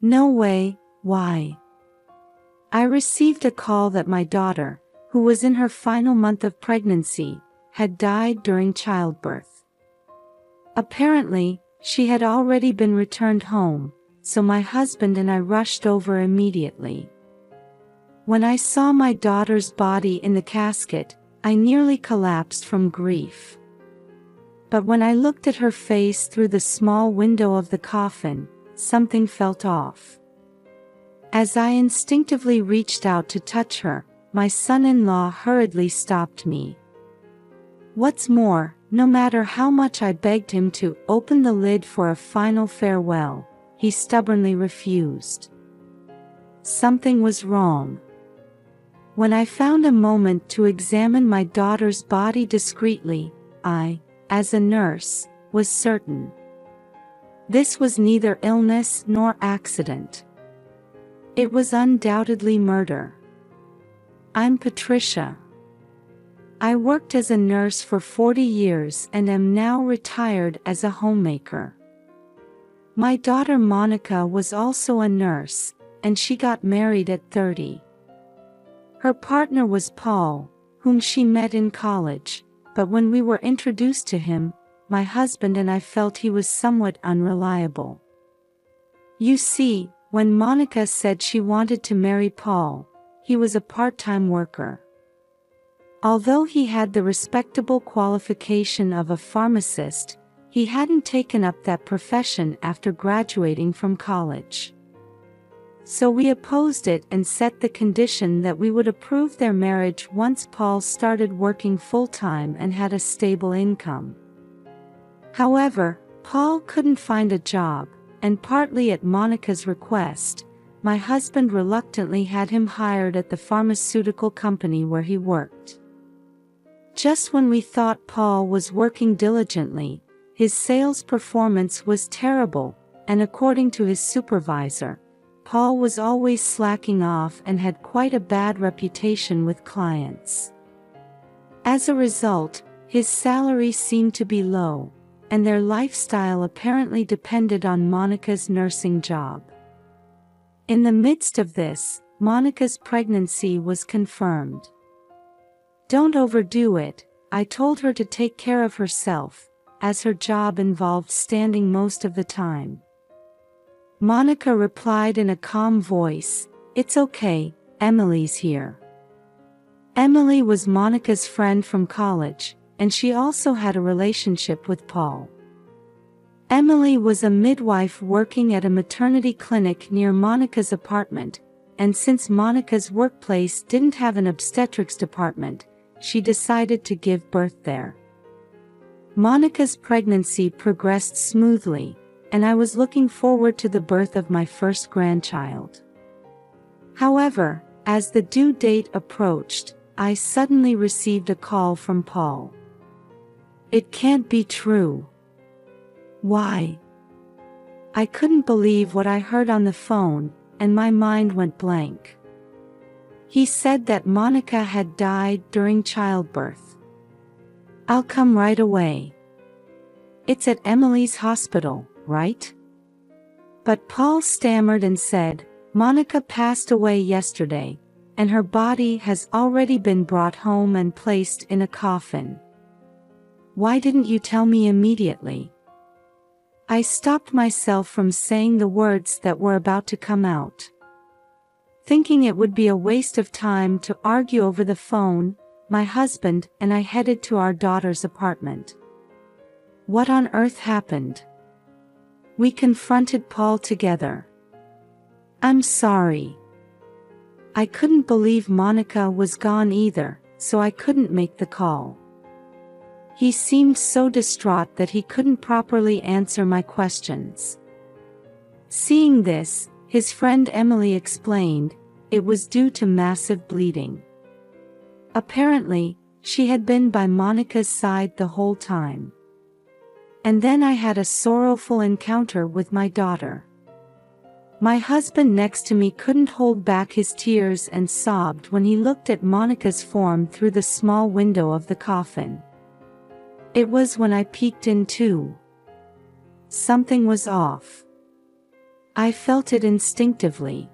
No way, why? I received a call that my daughter, who was in her final month of pregnancy, had died during childbirth. Apparently, she had already been returned home, so my husband and I rushed over immediately. When I saw my daughter's body in the casket, I nearly collapsed from grief. But when I looked at her face through the small window of the coffin, something felt off. As I instinctively reached out to touch her, my son-in-law hurriedly stopped me. What's more, no matter how much I begged him to open the lid for a final farewell, he stubbornly refused. Something was wrong. When I found a moment to examine my daughter's body discreetly, I, as a nurse, was certain. This was neither illness nor accident. It was undoubtedly murder. I'm Patricia. I worked as a nurse for 40 years and am now retired as a homemaker. My daughter Monica was also a nurse, and she got married at 30. Her partner was Paul, whom she met in college, but when we were introduced to him, my husband and I felt he was somewhat unreliable. You see, when Monica said she wanted to marry Paul, he was a part-time worker. Although he had the respectable qualification of a pharmacist, he hadn't taken up that profession after graduating from college. So we opposed it and set the condition that we would approve their marriage once Paul started working full-time and had a stable income. However, Paul couldn't find a job, and partly at Monica's request, my husband reluctantly had him hired at the pharmaceutical company where he worked. Just when we thought Paul was working diligently, his sales performance was terrible, and according to his supervisor, Paul was always slacking off and had quite a bad reputation with clients. As a result, his salary seemed to be low, and their lifestyle apparently depended on Monica's nursing job. In the midst of this, Monica's pregnancy was confirmed. Don't overdo it, I told her to take care of herself, as her job involved standing most of the time. Monica replied in a calm voice, "It's okay, Emily's here." Emily was Monica's friend from college, and she also had a relationship with Paul. Emily was a midwife working at a maternity clinic near Monica's apartment, and since Monica's workplace didn't have an obstetrics department, she decided to give birth there. Monica's pregnancy progressed smoothly, and I was looking forward to the birth of my first grandchild. However, as the due date approached, I suddenly received a call from Paul. It can't be true. Why? I couldn't believe what I heard on the phone, and my mind went blank. He said that Monica had died during childbirth. I'll come right away. It's at Emily's hospital, right? But Paul stammered and said, Monica passed away yesterday, and her body has already been brought home and placed in a coffin. Why didn't you tell me immediately? I stopped myself from saying the words that were about to come out. Thinking it would be a waste of time to argue over the phone, my husband and I headed to our daughter's apartment. What on earth happened? We confronted Paul together. I'm sorry. I couldn't believe Monica was gone either, so I couldn't make the call. He seemed so distraught that he couldn't properly answer my questions. Seeing this, his friend Emily explained, it was due to massive bleeding. Apparently, she had been by Monica's side the whole time. And then I had a sorrowful encounter with my daughter. My husband next to me couldn't hold back his tears and sobbed when he looked at Monica's form through the small window of the coffin. It was when I peeked in too. Something was off. I felt it instinctively.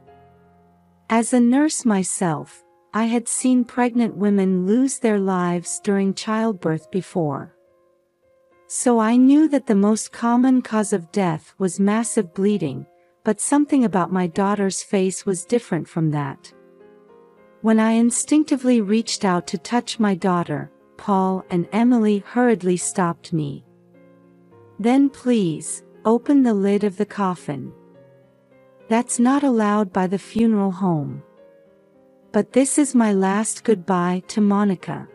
As a nurse myself, I had seen pregnant women lose their lives during childbirth before. So I knew that the most common cause of death was massive bleeding, but something about my daughter's face was different from that. When I instinctively reached out to touch my daughter, Paul and Emily hurriedly stopped me. "Then please, open the lid of the coffin. That's not allowed by the funeral home. But this is my last goodbye to Monica."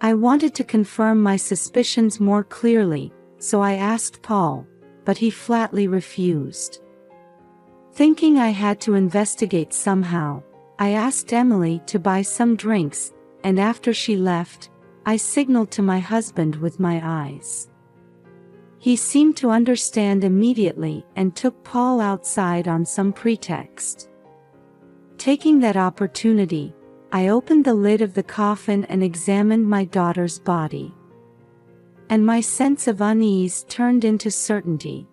I wanted to confirm my suspicions more clearly, so I asked Paul, but he flatly refused. Thinking I had to investigate somehow, I asked Emily to buy some drinks, and after she left, I signaled to my husband with my eyes. He seemed to understand immediately and took Paul outside on some pretext. Taking that opportunity, I opened the lid of the coffin and examined my daughter's body. And my sense of unease turned into certainty.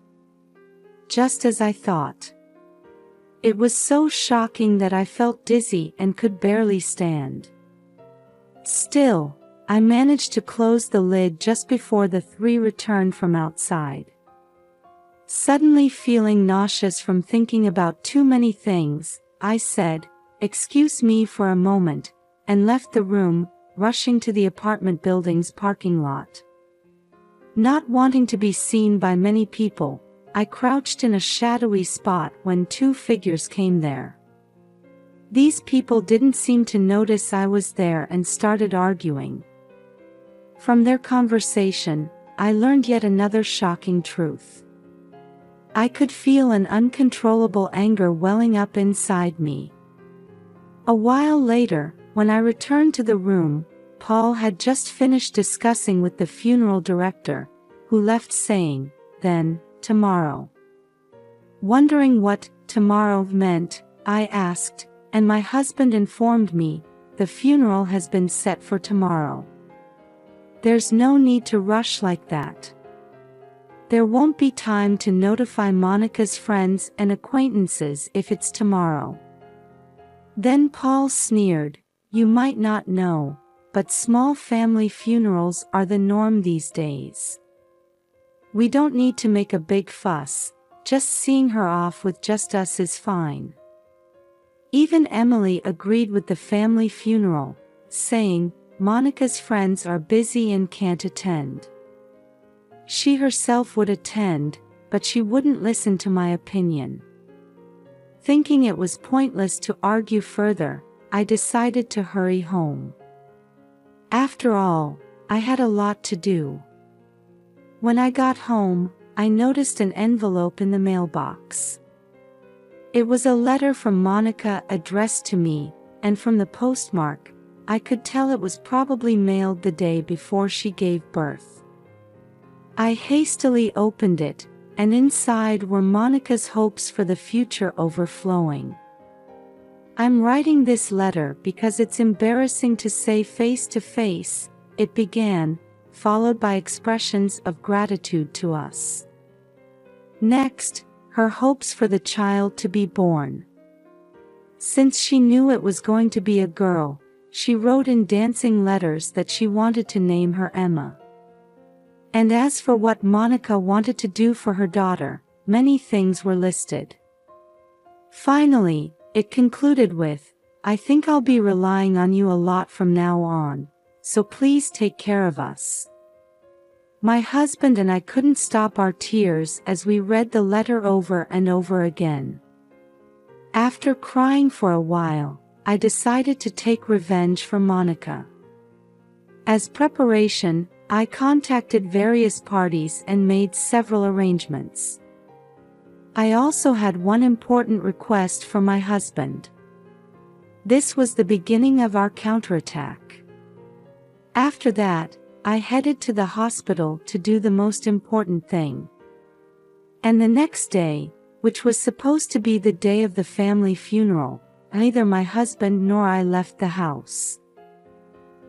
Just as I thought. It was so shocking that I felt dizzy and could barely stand. Still, I managed to close the lid just before the three returned from outside. Suddenly feeling nauseous from thinking about too many things, I said, "Excuse me for a moment," and left the room, rushing to the apartment building's parking lot. Not wanting to be seen by many people, I crouched in a shadowy spot when two figures came there. These people didn't seem to notice I was there and started arguing. From their conversation, I learned yet another shocking truth. I could feel an uncontrollable anger welling up inside me. A while later, when I returned to the room, Paul had just finished discussing with the funeral director, who left saying, "Then, tomorrow." Wondering what tomorrow meant, I asked, and my husband informed me, "The funeral has been set for tomorrow. There's no need to rush like that. There won't be time to notify Monica's friends and acquaintances if it's tomorrow." Then Paul sneered, "You might not know, but small family funerals are the norm these days. We don't need to make a big fuss, just seeing her off with just us is fine." Even Emily agreed with the family funeral, saying, "Monica's friends are busy and can't attend." She herself would attend, but she wouldn't listen to my opinion. Thinking it was pointless to argue further, I decided to hurry home. After all, I had a lot to do. When I got home, I noticed an envelope in the mailbox. It was a letter from Monica addressed to me, and from the postmark, I could tell it was probably mailed the day before she gave birth. I hastily opened it, and inside were Monica's hopes for the future overflowing. "I'm writing this letter because it's embarrassing to say face to face," it began, followed by expressions of gratitude to us. Next, her hopes for the child to be born. Since she knew it was going to be a girl, she wrote in dancing letters that she wanted to name her Emma. And as for what Monica wanted to do for her daughter, many things were listed. Finally, it concluded with, "I think I'll be relying on you a lot from now on, so please take care of us." My husband and I couldn't stop our tears as we read the letter over and over again. After crying for a while, I decided to take revenge for Monica. As preparation, I contacted various parties and made several arrangements. I also had one important request from my husband. This was the beginning of our counterattack. After that, I headed to the hospital to do the most important thing. And the next day, which was supposed to be the day of the family funeral, neither my husband nor I left the house.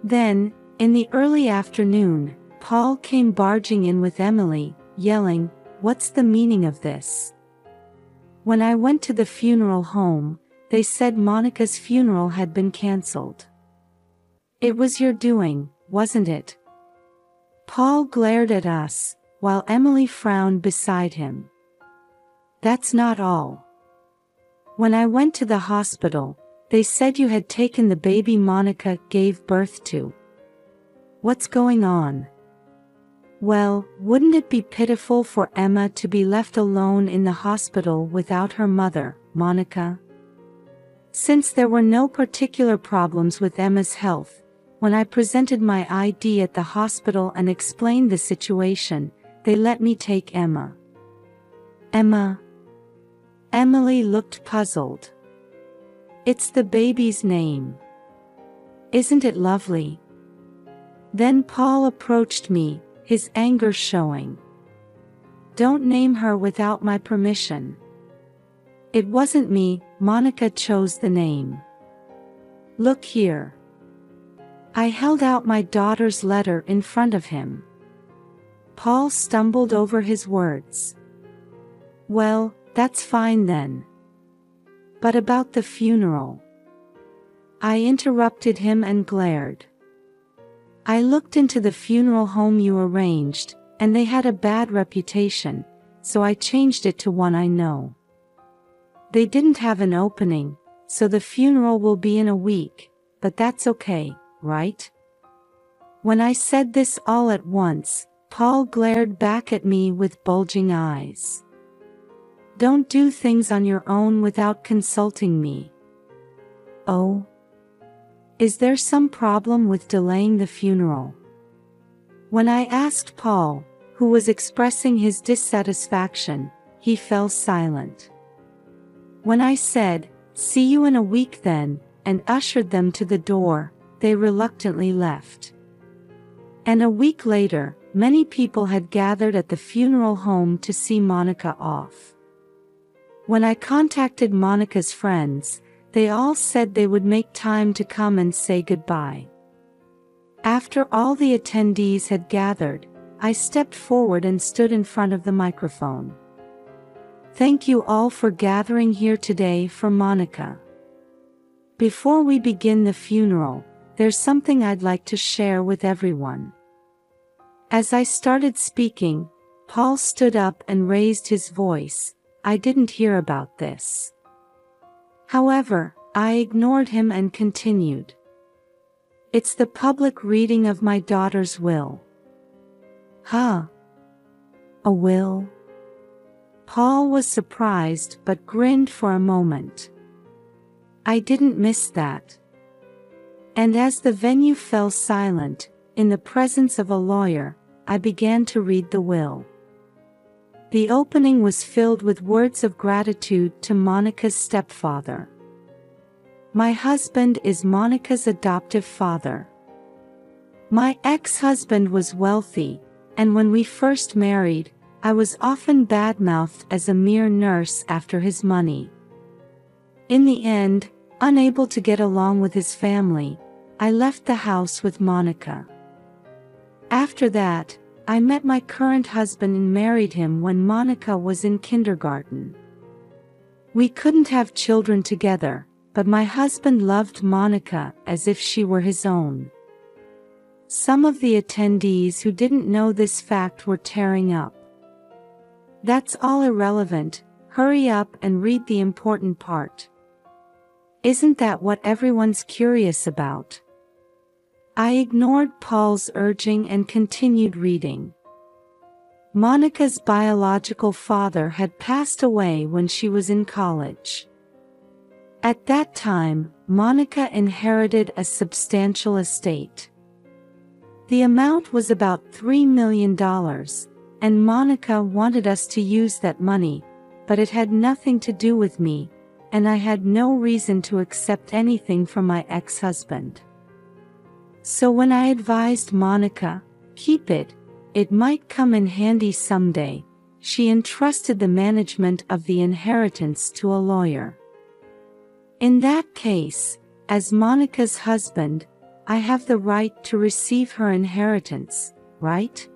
Then, in the early afternoon, Paul came barging in with Emily, yelling, "What's the meaning of this? When I went to the funeral home, they said Monica's funeral had been cancelled. It was your doing, wasn't it? Paul glared at us, while Emily frowned beside him. That's not all. When I went to the hospital, they said you had taken the baby Monica gave birth to. What's going on? Well, wouldn't it be pitiful for Emma to be left alone in the hospital without her mother, Monica? Since there were no particular problems with Emma's health, when I presented my ID at the hospital and explained the situation, they let me take Emma. Emma? Emily looked puzzled. It's the baby's name. Isn't it lovely? Then Paul approached me, his anger showing. Don't name her without my permission. It wasn't me, Monica chose the name. Look here. I held out my daughter's letter in front of him. Paul stumbled over his words. Well, that's fine then. But about the funeral? I interrupted him and glared. I looked into the funeral home you arranged, and they had a bad reputation, so I changed it to one I know. They didn't have an opening, so the funeral will be in a week, but that's okay, right? When I said this all at once, Paul glared back at me with bulging eyes. Don't do things on your own without consulting me. Oh? Is there some problem with delaying the funeral? When I asked Paul, who was expressing his dissatisfaction, he fell silent. When I said, "See you in a week then," and ushered them to the door, they reluctantly left. And a week later, many people had gathered at the funeral home to see Monica off. When I contacted Monica's friends, they all said they would make time to come and say goodbye. After all the attendees had gathered, I stepped forward and stood in front of the microphone. Thank you all for gathering here today for Monica. Before we begin the funeral, there's something I'd like to share with everyone. As I started speaking, Paul stood up and raised his voice. I didn't hear about this. However, I ignored him and continued. It's the public reading of my daughter's will. Huh? A will? Paul was surprised but grinned for a moment. I didn't miss that. And as the venue fell silent, in the presence of a lawyer, I began to read the will. The opening was filled with words of gratitude to Monica's stepfather. My husband is Monica's adoptive father. My ex-husband was wealthy, and when we first married, I was often badmouthed as a mere nurse after his money. In the end, unable to get along with his family, I left the house with Monica. After that, I met my current husband and married him when Monica was in kindergarten. We couldn't have children together, but my husband loved Monica as if she were his own. Some of the attendees who didn't know this fact were tearing up. That's all irrelevant, hurry up and read the important part. Isn't that what everyone's curious about? I ignored Paul's urging and continued reading. Monica's biological father had passed away when she was in college. At that time, Monica inherited a substantial estate. The amount was about $3 million, and Monica wanted us to use that money, but it had nothing to do with me, and I had no reason to accept anything from my ex-husband. So when I advised Monica, keep it, it might come in handy someday, she entrusted the management of the inheritance to a lawyer. In that case, as Monica's husband, I have the right to receive her inheritance, right?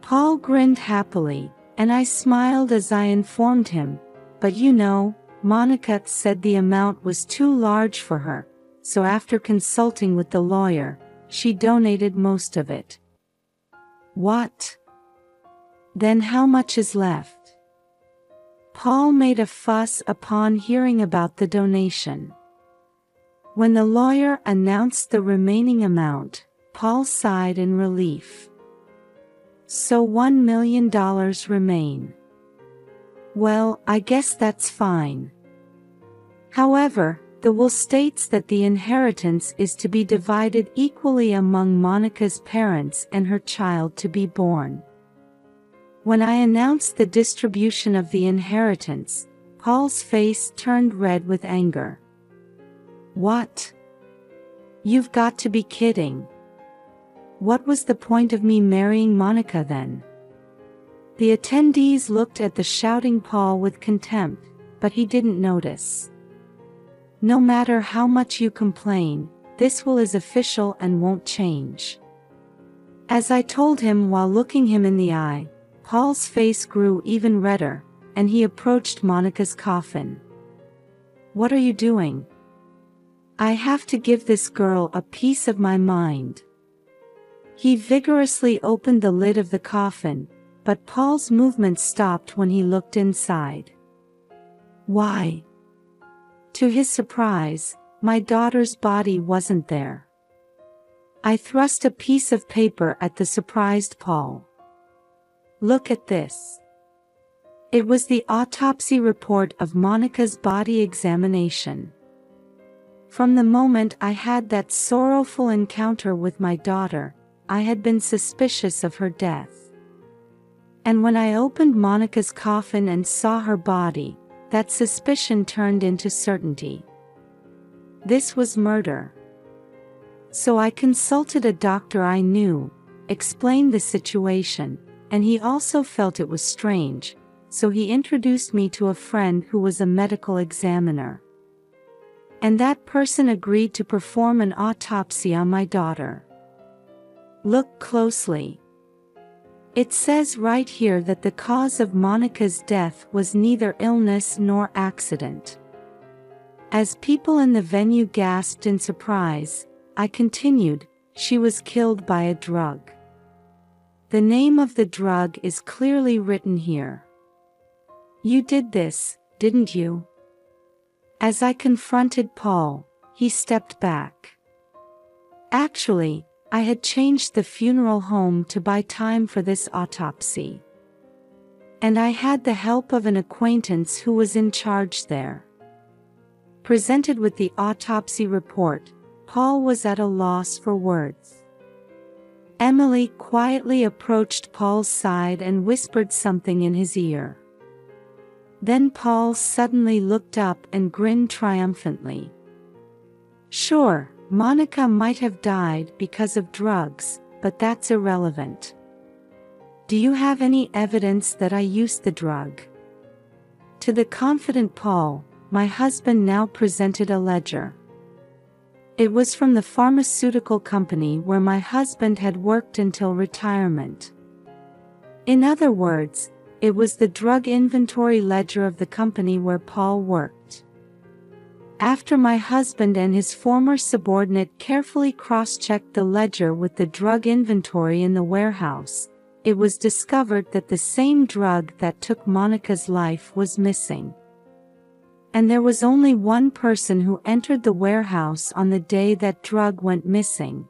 Paul grinned happily, and I smiled as I informed him, But you know, Monica said the amount was too large for her, so after consulting with the lawyer, she donated most of it. What? Then how much is left? Paul made a fuss upon hearing about the donation. When the lawyer announced the remaining amount, Paul sighed in relief. So $1 million remain. Well, I guess that's fine. However, the will states that the inheritance is to be divided equally among Monica's parents and her child to be born. When I announced the distribution of the inheritance, Paul's face turned red with anger. What? You've got to be kidding. What was the point of me marrying Monica then? The attendees looked at the shouting Paul with contempt, but he didn't notice. No matter how much you complain, this will is official and won't change. As I told him while looking him in the eye, Paul's face grew even redder, and he approached Monica's coffin. What are you doing? I have to give this girl a piece of my mind. He vigorously opened the lid of the coffin, but Paul's movement stopped when he looked inside. Why? To his surprise, my daughter's body wasn't there. I thrust a piece of paper at the surprised Paul. Look at this. It was the autopsy report of Monica's body examination. From the moment I had that sorrowful encounter with my daughter, I had been suspicious of her death. And when I opened Monica's coffin and saw her body, that suspicion turned into certainty. This was murder. So I consulted a doctor I knew, explained the situation, and he also felt it was strange, so he introduced me to a friend who was a medical examiner. And that person agreed to perform an autopsy on my daughter. Look closely. It says right here that the cause of Monica's death was neither illness nor accident. As people in the venue gasped in surprise, I continued, she was killed by a drug. The name of the drug is clearly written here. You did this, didn't you? As I confronted Paul, he stepped back. Actually, I had changed the funeral home to buy time for this autopsy. And I had the help of an acquaintance who was in charge there. Presented with the autopsy report, Paul was at a loss for words. Emily quietly approached Paul's side and whispered something in his ear. Then Paul suddenly looked up and grinned triumphantly. Sure, Monica might have died because of drugs, but that's irrelevant. Do you have any evidence that I used the drug? To the confident Paul, my husband now presented a ledger. It was from the pharmaceutical company where my husband had worked until retirement. In other words, it was the drug inventory ledger of the company where Paul worked. After my husband and his former subordinate carefully cross-checked the ledger with the drug inventory in the warehouse, it was discovered that the same drug that took Monica's life was missing. And there was only one person who entered the warehouse on the day that drug went missing.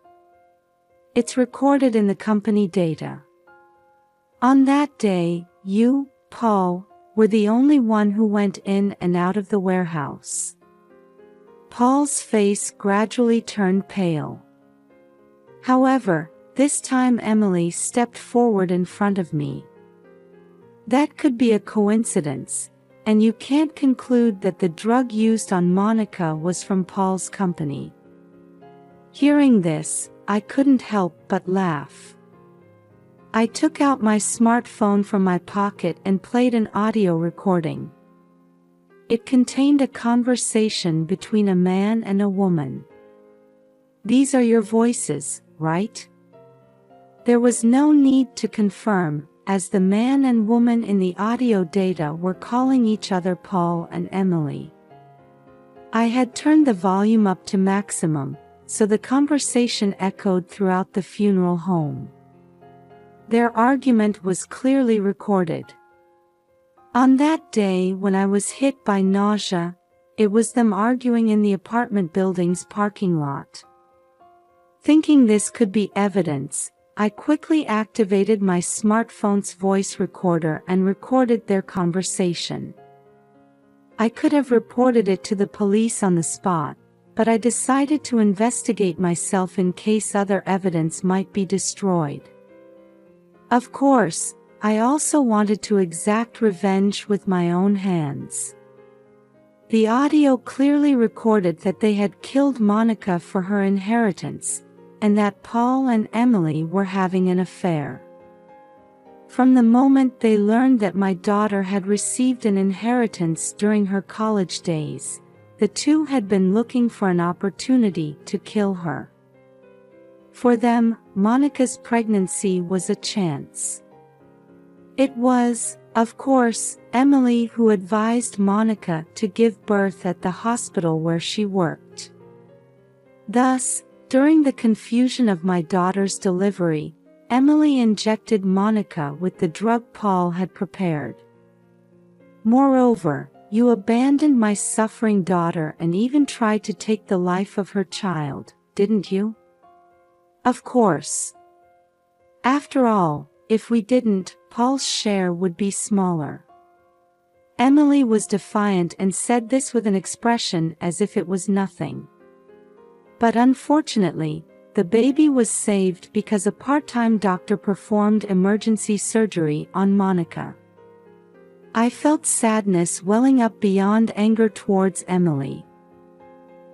It's recorded in the company data. On that day, you, Paul, were the only one who went in and out of the warehouse. Paul's face gradually turned pale. However, this time Emily stepped forward in front of me. That could be a coincidence, and you can't conclude that the drug used on Monica was from Paul's company. Hearing this, I couldn't help but laugh. I took out my smartphone from my pocket and played an audio recording. It contained a conversation between a man and a woman. These are your voices, right? There was no need to confirm, as the man and woman in the audio data were calling each other Paul and Emily. I had turned the volume up to maximum, so the conversation echoed throughout the funeral home. Their argument was clearly recorded. On that day when I was hit by nausea, it was them arguing in the apartment building's parking lot. Thinking this could be evidence, I quickly activated my smartphone's voice recorder and recorded their conversation. I could have reported it to the police on the spot, but I decided to investigate myself in case other evidence might be destroyed. Of course, I also wanted to exact revenge with my own hands. The audio clearly recorded that they had killed Monica for her inheritance, and that Paul and Emily were having an affair. From the moment they learned that my daughter had received an inheritance during her college days, the two had been looking for an opportunity to kill her. For them, Monica's pregnancy was a chance. It was, of course, Emily who advised Monica to give birth at the hospital where she worked. Thus, during the confusion of my daughter's delivery, Emily injected Monica with the drug Paul had prepared. Moreover, you abandoned my suffering daughter and even tried to take the life of her child, didn't you? Of course. After all, if we didn't, Paul's share would be smaller. Emily was defiant and said this with an expression as if it was nothing. But unfortunately, the baby was saved because a part-time doctor performed emergency surgery on Monica. I felt sadness welling up beyond anger towards Emily.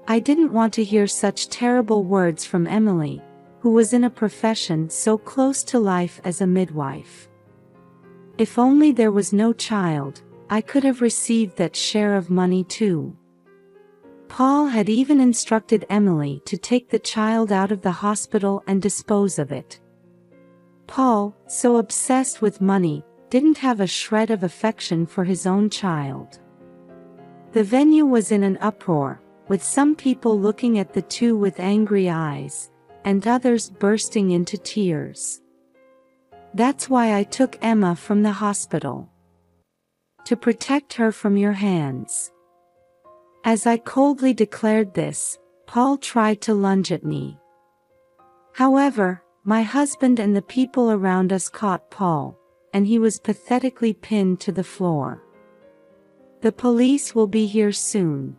I didn't want to hear such terrible words from Emily, who was in a profession so close to life as a midwife. If only there was no child, I could have received that share of money too. Paul had even instructed Emily to take the child out of the hospital and dispose of it. Paul, so obsessed with money, didn't have a shred of affection for his own child. The venue was in an uproar, with some people looking at the two with angry eyes, and others bursting into tears. That's why I took Emma from the hospital. To protect her from your hands. As I coldly declared this, Paul tried to lunge at me. However, my husband and the people around us caught Paul, and he was pathetically pinned to the floor. The police will be here soon.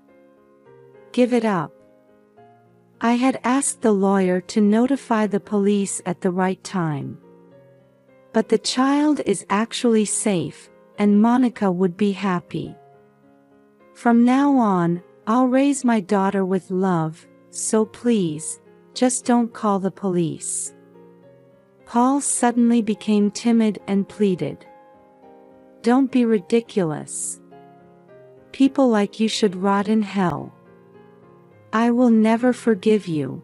Give it up. I had asked the lawyer to notify the police at the right time. But the child is actually safe, and Monica would be happy. From now on, I'll raise my daughter with love, so please, just don't call the police. Paul suddenly became timid and pleaded. Don't be ridiculous. People like you should rot in hell. I will never forgive you.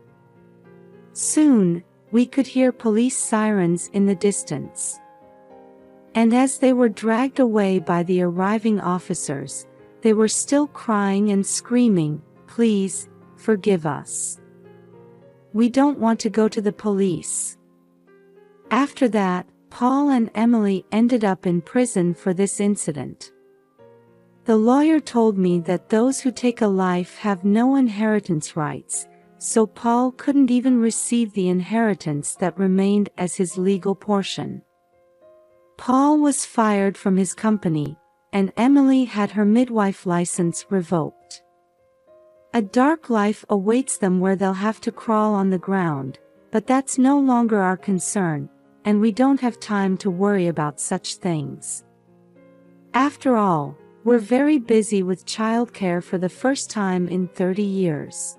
Soon, we could hear police sirens in the distance. And as they were dragged away by the arriving officers, they were still crying and screaming, "Please, forgive us. We don't want to go to the police." After that, Paul and Emily ended up in prison for this incident. The lawyer told me that those who take a life have no inheritance rights, so Paul couldn't even receive the inheritance that remained as his legal portion. Paul was fired from his company, and Emily had her midwife license revoked. A dark life awaits them where they'll have to crawl on the ground, but that's no longer our concern, and we don't have time to worry about such things. After all, we're very busy with childcare for the first time in 30 years.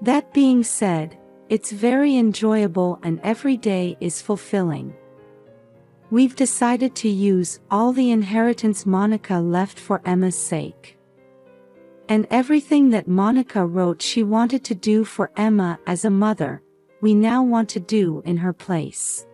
That being said, it's very enjoyable and every day is fulfilling. We've decided to use all the inheritance Monica left for Emma's sake. And everything that Monica wrote she wanted to do for Emma as a mother, we now want to do in her place.